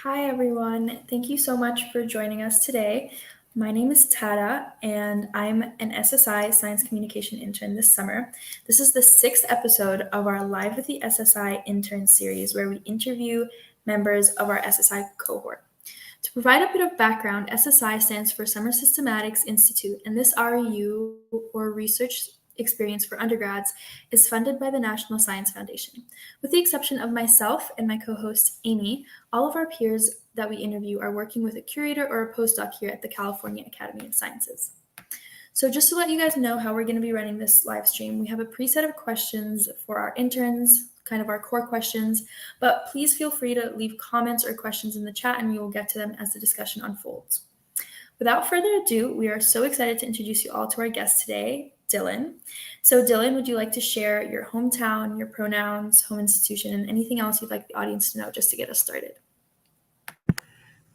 Hi, everyone. Thank you so much for joining us today. My name is Tada, and I'm an SSI Science Communication intern this summer. This is the sixth episode of our Live with the SSI Interns series, where we interview members of our SSI cohort. To provide a bit of background, SSI stands for Summer Systematics Institute, and this REU, or Research Experience for Undergrads, is funded by the National Science Foundation. With the exception of myself and my co-host Amy, all of our peers that we interview are working with a curator or a postdoc here at the California Academy of Sciences. So just to let you guys know how we're going to be running this live stream, we have a preset of questions for our interns, kind of our core questions, but please feel free to leave comments or questions in the chat and we will get to them as the discussion unfolds. Without further ado, we are so excited to introduce you all to our guest today, Dylan. So Dylan, would you like to share your hometown, your pronouns, home institution, and anything else you'd like the audience to know just to get us started?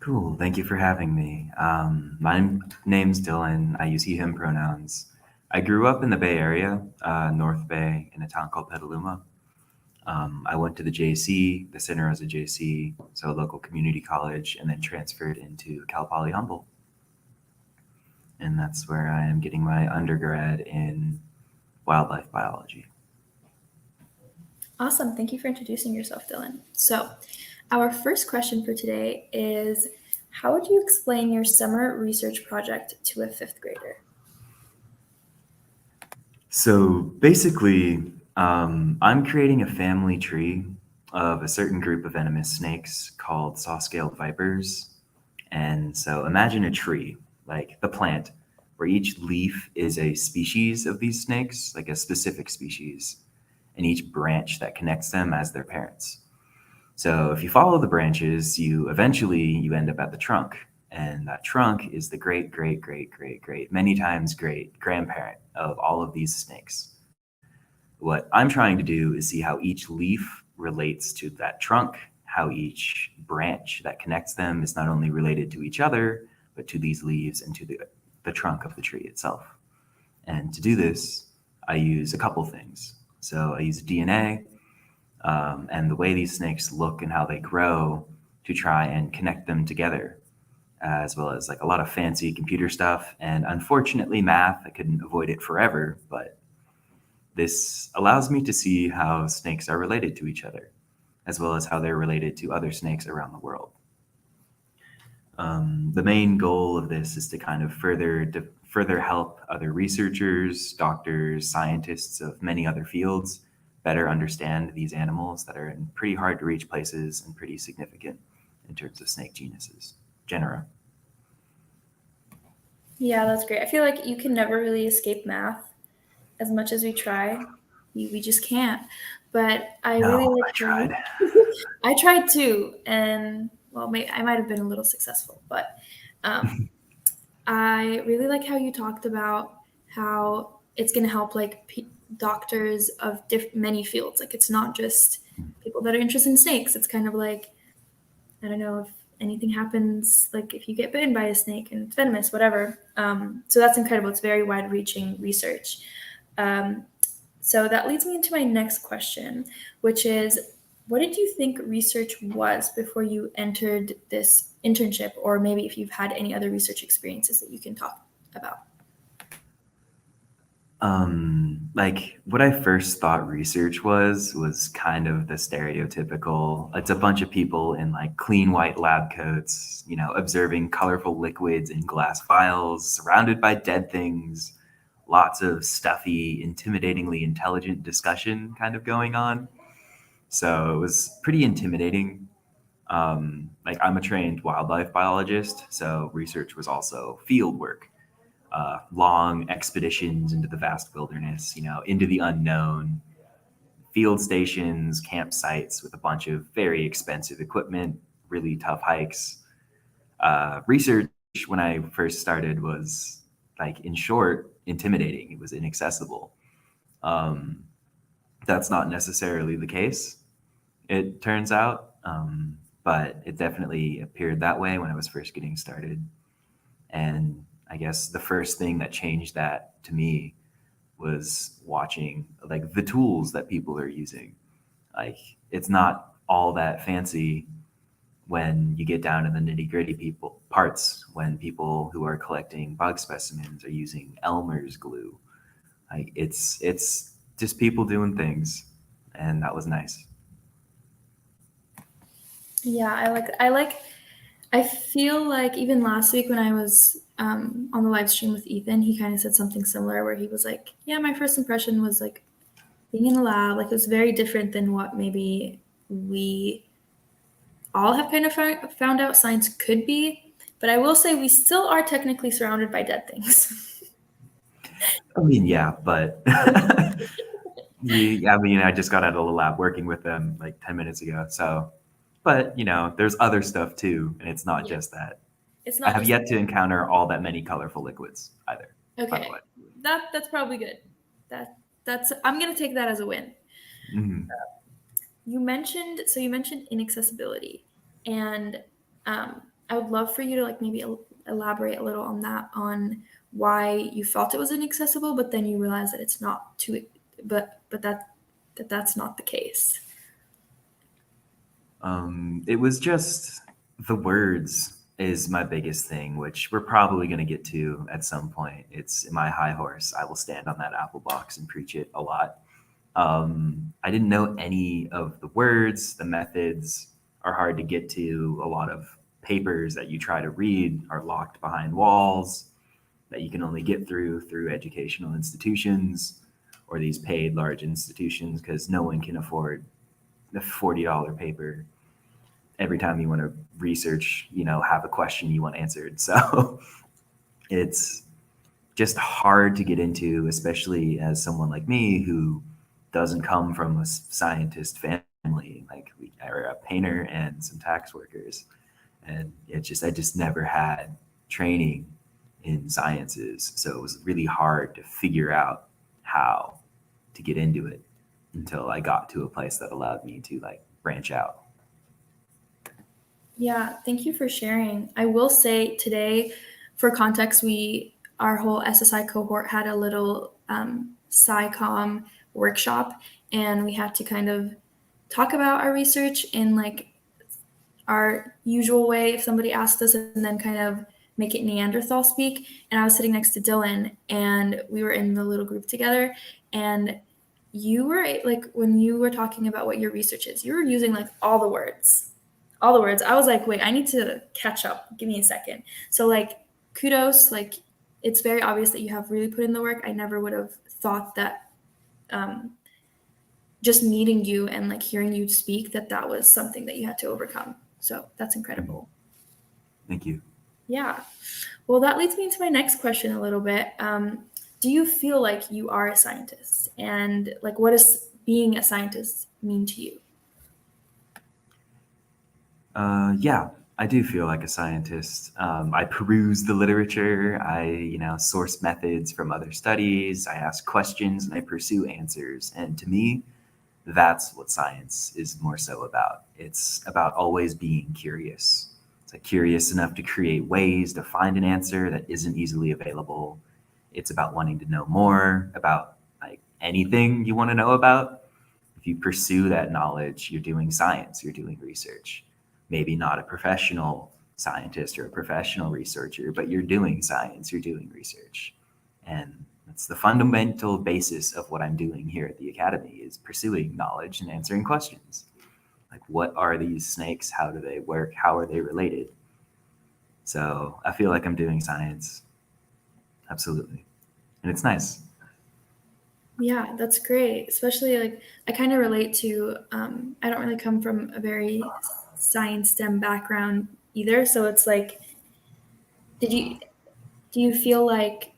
Cool. Thank you for having me. My name's Dylan. I use he, him pronouns. I grew up in the Bay Area, North Bay, in a town called Petaluma. I went to the JC, the Santa Rosa JC, so a local community college, and then transferred into Cal Poly Humboldt. And that's where I am getting my undergrad in wildlife biology. Awesome. Thank you for introducing yourself, Dylan. So our first question for today is, how would you explain your summer research project to a fifth grader? So basically, I'm creating a family tree of a certain group of venomous snakes called saw-scaled vipers. And so imagine a tree, like the plant, where each leaf is a species of these snakes, like a specific species, and each branch that connects them as their parents. So if you follow the branches, you end up at the trunk. And that trunk is the great, great, great, great, great, many times great grandparent of all of these snakes. What I'm trying to do is see how each leaf relates to that trunk, how each branch that connects them is not only related to each other, but to these leaves and to the trunk of the tree itself. And to do this, I use a couple things. So I use DNA and the way these snakes look and how they grow to try and connect them together, as well as like a lot of fancy computer stuff. And unfortunately, math, I couldn't avoid it forever, but this allows me to see how snakes are related to each other, as well as how they're related to other snakes around the world. The main goal of this is to kind of further help other researchers, doctors, scientists of many other fields better understand these animals that are in pretty hard to reach places and pretty significant in terms of snake genera. Yeah, that's great. I feel like you can never really escape math as much as we try. We just can't. But I really like I tried. I tried too, and well, I might have been a little successful, but I really like how you talked about how it's going to help like doctors of many fields. Like it's not just people that are interested in snakes. It's kind of like, I don't know if anything happens, like if you get bitten by a snake and it's venomous, whatever. So that's incredible. It's very wide-reaching research. So that leads me into my next question, which is, what did you think research was before you entered this internship, or maybe if you've had any other research experiences that you can talk about? Like what I first thought research was kind of the stereotypical, it's a bunch of people in like clean white lab coats, observing colorful liquids in glass vials, surrounded by dead things, lots of stuffy, intimidatingly intelligent discussion kind of going on. So it was pretty intimidating. Like I'm a trained wildlife biologist, so research was also field work. Long expeditions into the vast wilderness, into the unknown, field stations, campsites with a bunch of very expensive equipment, really tough hikes. Research when I first started was, like, in short, intimidating. It was inaccessible. That's not necessarily the case, it turns out, but it definitely appeared that way when I was first getting started. And I guess the first thing that changed that to me was watching like the tools that people are using. Like it's not all that fancy when you get down to the nitty gritty people parts, when people who are collecting bug specimens are using Elmer's glue. Like it's just people doing things, and that was nice. Yeah, I feel like even last week when I was on the live stream with Ethan, he kind of said something similar where he was like, yeah, my first impression was like being in the lab, like it was very different than what maybe we all have kind of found out science could be. But I will say we still are technically surrounded by dead things. I mean, yeah, but yeah, I mean, I just got out of the lab working with them like 10 minutes ago. So, but there's other stuff too, and it's not Yeah. just that. It's I not have just yet to encounter all that many colorful liquids either, by the way. okay. That's probably good. That that's I'm gonna take that as a win. Mhm. You mentioned inaccessibility, and I would love for you to like maybe elaborate a little on that, on why you felt it was inaccessible, but then you realize that it's not too, but that's not the case. It was just the words is my biggest thing, which we're probably going to get to at some point. It's my high horse. I will stand on that apple box and preach it a lot. I didn't know any of the words. The methods are hard to get to. A lot of papers that you try to read are locked behind walls that you can only get through educational institutions or these paid large institutions because no one can afford the $40 paper every time you want to research, have a question you want answered. So it's just hard to get into, especially as someone like me who doesn't come from a scientist family. Like we are a painter and some tax workers, and I just never had training in sciences, so it was really hard to figure out how to get into it until I got to a place that allowed me to like branch out. Yeah, thank you for sharing. I will say today, for context, our whole SSI cohort had a little SciComm workshop, and we had to kind of talk about our research in like our usual way if somebody asked us, and then kind of make it Neanderthal speak. And I was sitting next to Dylan, and we were in the little group together, and you were like, when you were talking about what your research is, you were using like all the words. I was like, wait, I need to catch up. Give me a second. So like, kudos. Like, it's very obvious that you have really put in the work. I never would have thought that um, just meeting you and like hearing you speak, that was something that you had to overcome. So that's Mhm. incredible. Thank you. Yeah. Well, that leads me into my next question a little bit. Do you feel like you are a scientist? And like, what does being a scientist mean to you? Yeah, I do feel like a scientist. I peruse the literature. I source methods from other studies. I ask questions and I pursue answers. And to me, that's what science is more so about. It's about always being curious. It's like curious enough to create ways to find an answer that isn't easily available. It's about wanting to know more about like anything you want to know about. If you pursue that knowledge, you're doing science, you're doing research. Maybe not a professional scientist or a professional researcher, but you're doing science, you're doing research. And that's the fundamental basis of what I'm doing here at the Academy is pursuing knowledge and answering questions. Like what are these snakes? How do they work? How are they related? So I feel like I'm doing science. Absolutely. And it's nice. Yeah, that's great. Especially like I kind of relate to, I don't really come from a very science STEM background either. So it's like, did you, do you feel like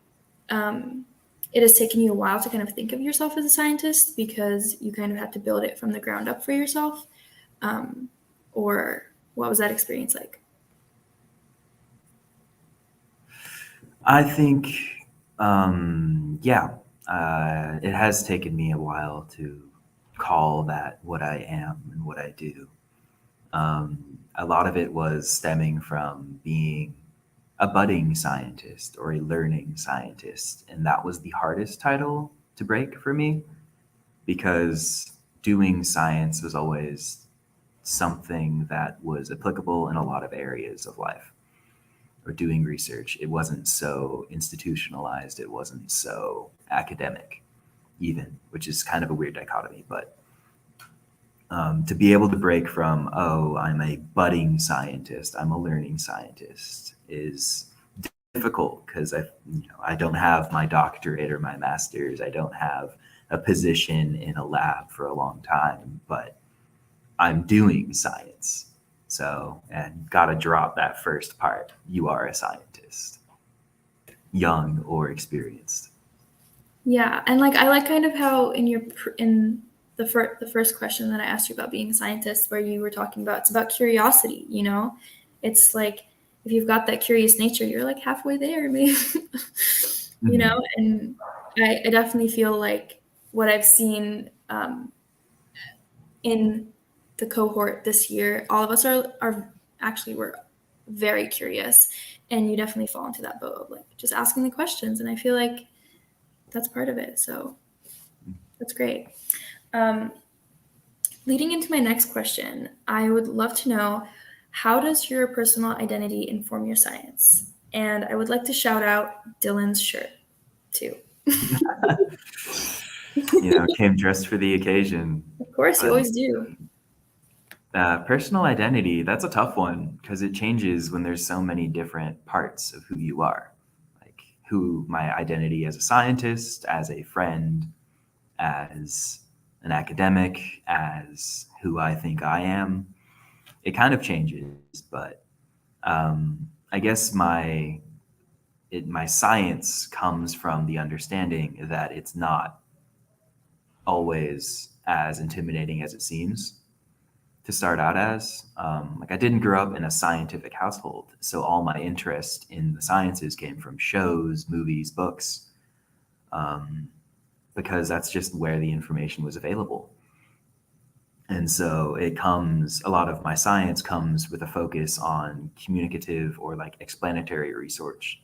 um, it has taken you a while to kind of think of yourself as a scientist because you kind of had to build it from the ground up for yourself? Um, or what was that experience like? I think, yeah, it has taken me a while to call that what I am and what I do. A lot of it was stemming from being a budding scientist or a learning scientist. And that was the hardest title to break for me because doing science was always something that was applicable in a lot of areas of life, or doing research. It wasn't so institutionalized, it wasn't so academic, even, which is kind of a weird dichotomy. But to be able to break from, oh, I'm a budding scientist, I'm a learning scientist, is difficult because I don't have my doctorate or my master's. I don't have a position in a lab for a long time, but I'm doing science. So, and got to drop that first part. You are a scientist, young or experienced. Yeah, and like I like kind of how in the first question that I asked you about being a scientist, where you were talking about it's about curiosity. You know, it's like if you've got that curious nature, you're like halfway there, maybe. You know, and I definitely feel like what I've seen in the cohort this year, all of us are actually we're very curious, and you definitely fall into that boat of like just asking the questions, and I feel like that's part of it. So that's great. Um, Leading into my next question, I would love to know, how does your personal identity inform your science? And I would like to shout out Dylan's shirt too. Came dressed for the occasion. Of course, you But always do. personal identity, that's a tough one because it changes when there's so many different parts of who you are. Like who my identity as a scientist, as a friend, as an academic, as who I think I am. It kind of changes, but I guess my science comes from the understanding that it's not always as intimidating as it seems to start out as. Like I didn't grow up in a scientific household, so all my interest in the sciences came from shows, movies, books, because that's just where the information was available. And so a lot of my science comes with a focus on communicative or like explanatory research.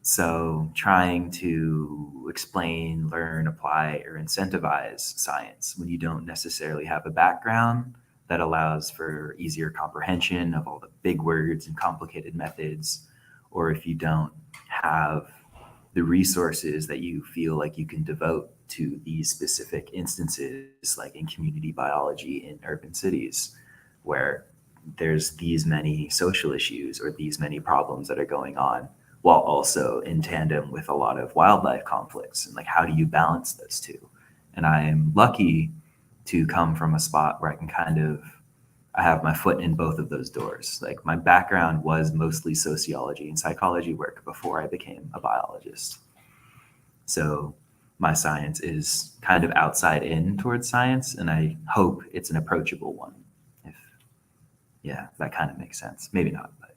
So trying to explain, learn, apply, or incentivize science when you don't necessarily have a background that allows for easier comprehension of all the big words and complicated methods, or if you don't have the resources that you feel like you can devote to these specific instances, like in community biology in urban cities, where there's these many social issues or these many problems that are going on, while also in tandem with a lot of wildlife conflicts. And like, how do you balance those two? And I am lucky to come from a spot where I have my foot in both of those doors. Like my background was mostly sociology and psychology work before I became a biologist. So my science is kind of outside in towards science, and I hope it's an approachable one. If, yeah, that kind of makes sense. Maybe not, but.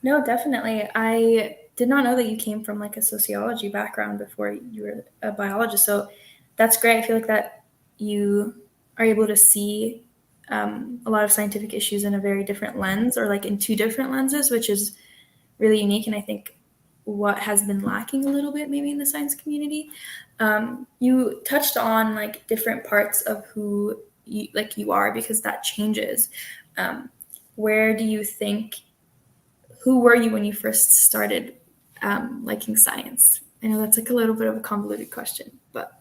No, definitely. I did not know that you came from like a sociology background before you were a biologist. So that's great. I feel like that you are able to see a lot of scientific issues in a very different lens, or like in two different lenses, which is really unique. And I think what has been lacking a little bit maybe in the science community. You touched on like different parts of who you are, because that changes. Where do you think, who were you when you first started liking science? I know that's like a little bit of a convoluted question, but.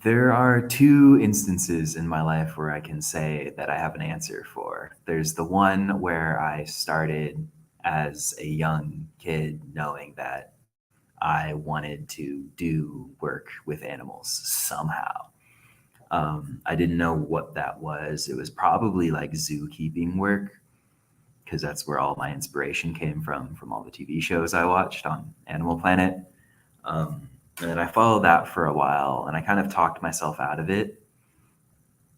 There are two instances in my life where I can say that I have an answer for. There's the one where I started as a young kid knowing that I wanted to do work with animals somehow. I didn't know what that was. It was probably like zookeeping work, because that's where all my inspiration came from all the TV shows I watched on Animal Planet. And then I followed that for a while, and I kind of talked myself out of it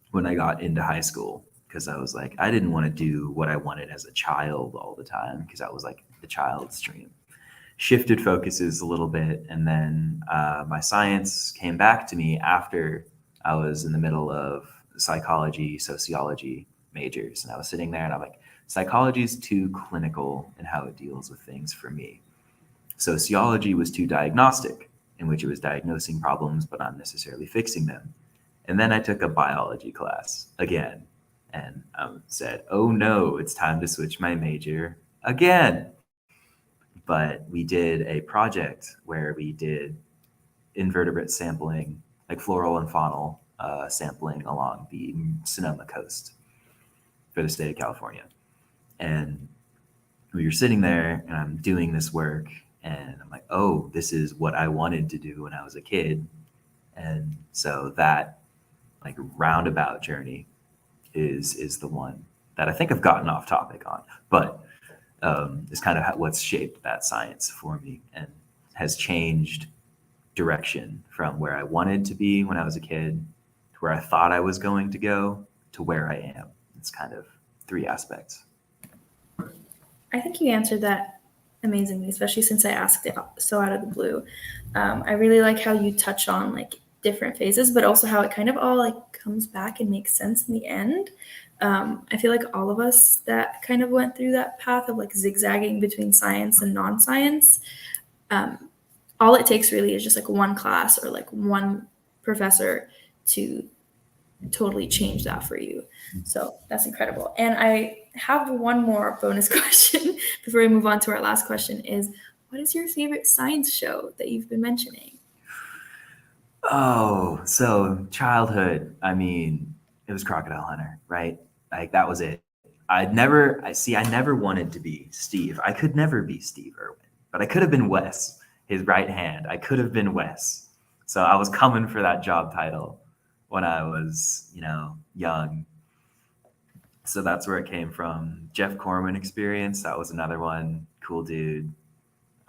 when I got into high school, because I was like, I didn't want to do what I wanted as a child all the time, because that was like the child's dream. Shifted focuses a little bit, and then my science came back to me after I was in the middle of psychology, sociology majors, and I was sitting there and I'm like, psychology is too clinical in how it deals with things for me. Sociology was too diagnostic. in which it was diagnosing problems but not necessarily fixing them. And then I took a biology class again and said, oh no, it's time to switch my major again. But we did a project where we did invertebrate sampling, like floral and faunal sampling along the Sonoma coast for the state of California. And we were sitting there and I'm doing this work and I'm like, oh, this is what I wanted to do when I was a kid. And so that like roundabout journey is the one that I think I've gotten off topic on, but is kind of what's shaped that science for me and has changed direction from where I wanted to be when I was a kid to where I thought I was going to go to where I am. It's kind of three aspects. I think you answered that amazingly, especially since I asked it so out of the blue. I really like how you touch on like different phases, but also how it kind of all like comes back and makes sense in the end. I feel like all of us that kind of went through that path of like zigzagging between science and non-science, all it takes really is just like one class or like one professor to totally change that for you. So that's incredible. And I have one more bonus question before we move on to our last question is, what is your favorite science show that you've been mentioning? Oh, so childhood, I mean, it was Crocodile Hunter, right? Like that was it. I never wanted to be Steve. I could never be Steve Irwin, but I could have been Wes, his right hand. I could have been Wes. So I was coming for that job title when I was, young. So that's where it came from. Jeff Corman experience, that was another one. Cool dude.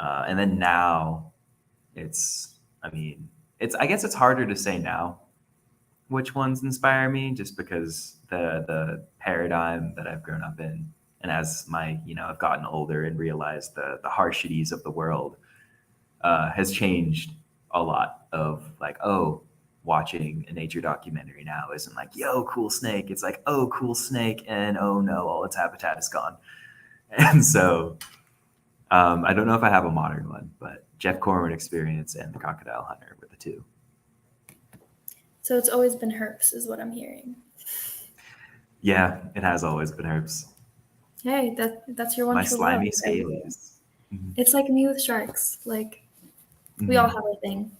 And then now I guess it's harder to say now which ones inspire me just because the paradigm that I've grown up in and as I've gotten older and realized the harshities of the world has changed a lot of like, oh, watching a nature documentary now isn't like, yo, cool snake. It's like, oh, cool snake. And oh no, all its habitat is gone. And so I don't know if I have a modern one, but Jeff Corman experience and the Crocodile Hunter were the two. So it's always been herps is what I'm hearing. Yeah, it has always been herbs. Hey, that's your one My true slimy love. scalies. It's like me with sharks. Like we Mhm. all have a thing.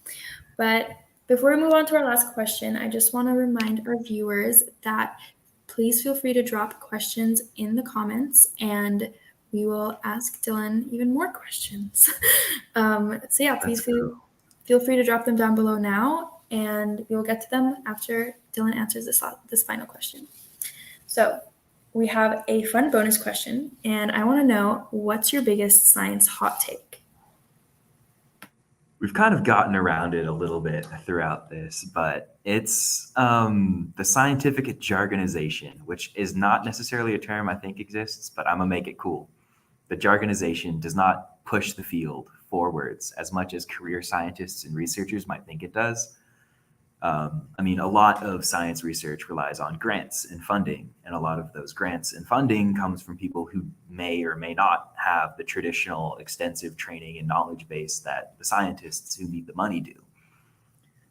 But before we move on to our last question, I just want to remind our viewers that please feel free to drop questions in the comments and we will ask Dylan even more questions. So yeah, please feel free to drop them down below now and we will get to them after Dylan answers this final question. So we have a fun bonus question and I want to know, what's your biggest science hot take? We've kind of gotten around it a little bit throughout this, but it's the scientific jargonization, which is not necessarily a term I think exists, but I'm going to make it cool. The jargonization does not push the field forwards as much as career scientists and researchers might think it does. A lot of science research relies on grants and funding, and a lot of those grants and funding comes from people who may or may not have the traditional extensive training and knowledge base that the scientists who need the money do.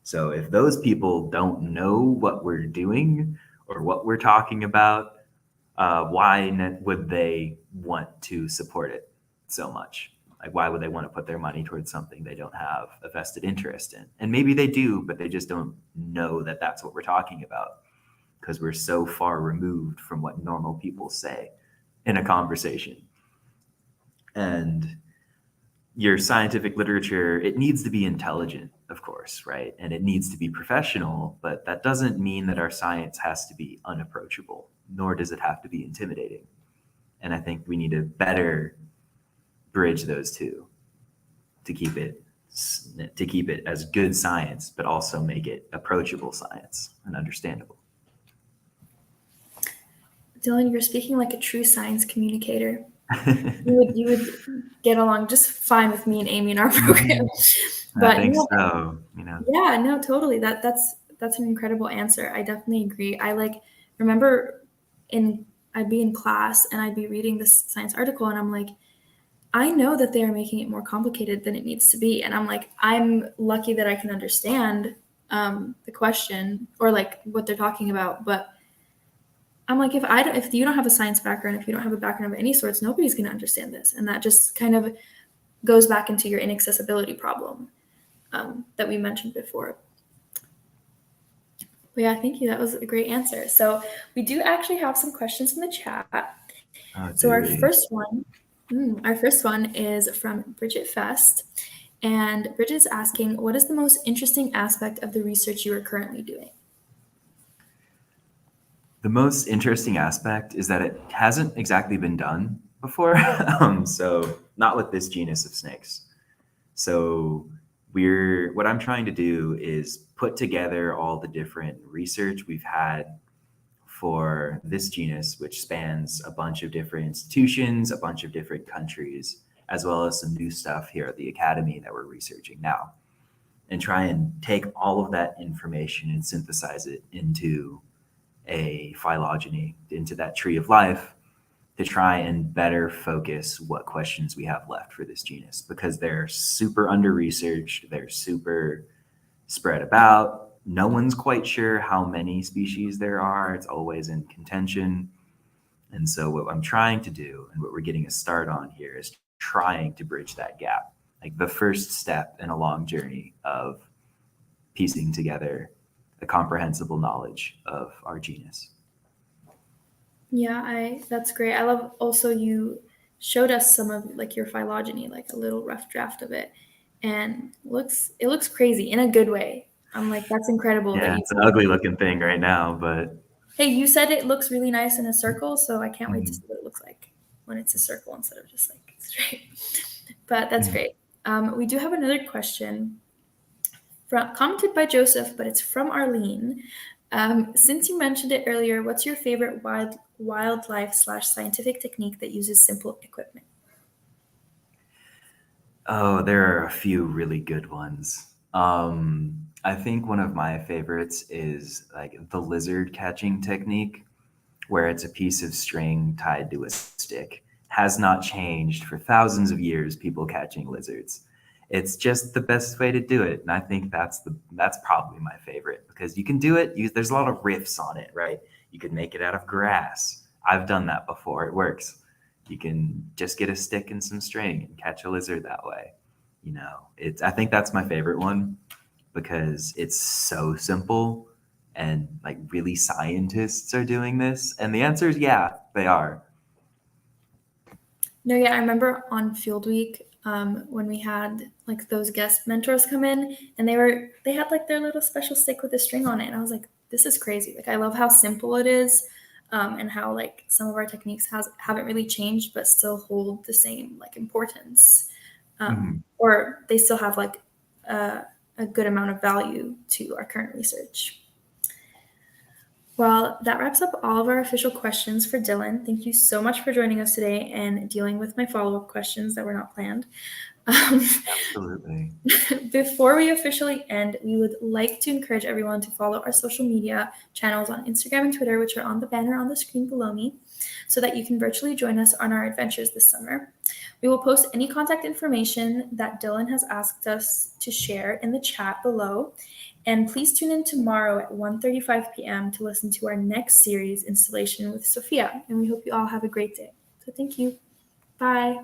So if those people don't know what we're doing or what we're talking about, why would they want to support it so much? Like, why would they want to put their money towards something they don't have a vested interest in? And maybe they do, but they just don't know that that's what we're talking about because we're so far removed from what normal people say in a conversation. And your scientific literature, it needs to be intelligent, of course, right? And it needs to be professional, but that doesn't mean that our science has to be unapproachable, nor does it have to be intimidating. And I think we need to better bridge those two to keep it as good science, but also make it approachable science and understandable. Dylan, you're speaking like a true science communicator. You would get along just fine with me and Amy in our program. I think so. Yeah, no, totally. That's an incredible answer. I definitely agree. I remember I'd be in class and I'd be reading this science article and I'm like, I know that they are making it more complicated than it needs to be. And I'm like, I'm lucky that I can understand the question or like what they're talking about. But I'm like, if you don't have a science background, if you don't have a background of any sorts, nobody's going to understand this. And that just kind of goes back into your inaccessibility problem that we mentioned before. But yeah, thank you. That was a great answer. So we do actually have some questions in the chat. Oh, So do we? our first one is from Bridget Fest. And Bridget is asking, what is the most interesting aspect of the research you are currently doing? The most interesting aspect is that it hasn't exactly been done before. So not with this genus of snakes. So what I'm trying to do is put together all the different research we've had for this genus, which spans a bunch of different institutions, a bunch of different countries, as well as some new stuff here at the Academy that we're researching now, and try and take all of that information and synthesize it into a phylogeny, into that tree of life, to try and better focus what questions we have left for this genus, because they're super under researched, they're super spread about. No one's quite sure how many species there are. It's always in contention. And so what I'm trying to do and what we're getting a start on here is trying to bridge that gap. Like the first step in a long journey of piecing together a comprehensible knowledge of our genus. Yeah, that's great. I love also you showed us some of like your phylogeny, like a little rough draft of it, and it looks crazy in a good way. I'm like, that's incredible that Yeah, you. it's an ugly looking thing right now, but Hey, you said it looks really nice in a circle, so I can't wait to mhm, see what it looks like when it's a circle instead of just like straight. But that's mhm. great. We do have another question commented by Joseph, but it's from Arlene. Since you mentioned it earlier, what's your favorite wildlife / scientific technique that uses simple equipment? Oh, there are a few really good ones. I think one of my favorites is like the lizard catching technique, where it's a piece of string tied to a stick. Has not changed for thousands of years, people catching lizards. It's just the best way to do it. And I think that's probably my favorite because you can do it. There's a lot of riffs on it, right? You could make it out of grass. I've done that before. It works. You can just get a stick and some string and catch a lizard that way. I think that's my favorite one because it's so simple and like really scientists are doing this. And the answer is yeah, they are. No, yeah, I remember on Field Week when we had like those guest mentors come in, and they had like their little special stick with a string on it, and I was like, this is crazy. Like I love how simple it is, and how like some of our techniques haven't really changed, but still hold the same like importance, Mhm. or they still have like a good amount of value to our current research. Well, that wraps up all of our official questions for Dylan. Thank you so much for joining us today and dealing with my follow-up questions that were not planned. Um, Absolutely. Before we officially end, we would like to encourage everyone to follow our social media channels on Instagram and Twitter, which are on the banner on the screen below me, so that you can virtually join us on our adventures this summer. We will post any contact information that Dylan has asked us to share in the chat below. And please tune in tomorrow at 1:35 p.m. to listen to our next series, Installation with Sophia. And we hope you all have a great day. So thank you. Bye.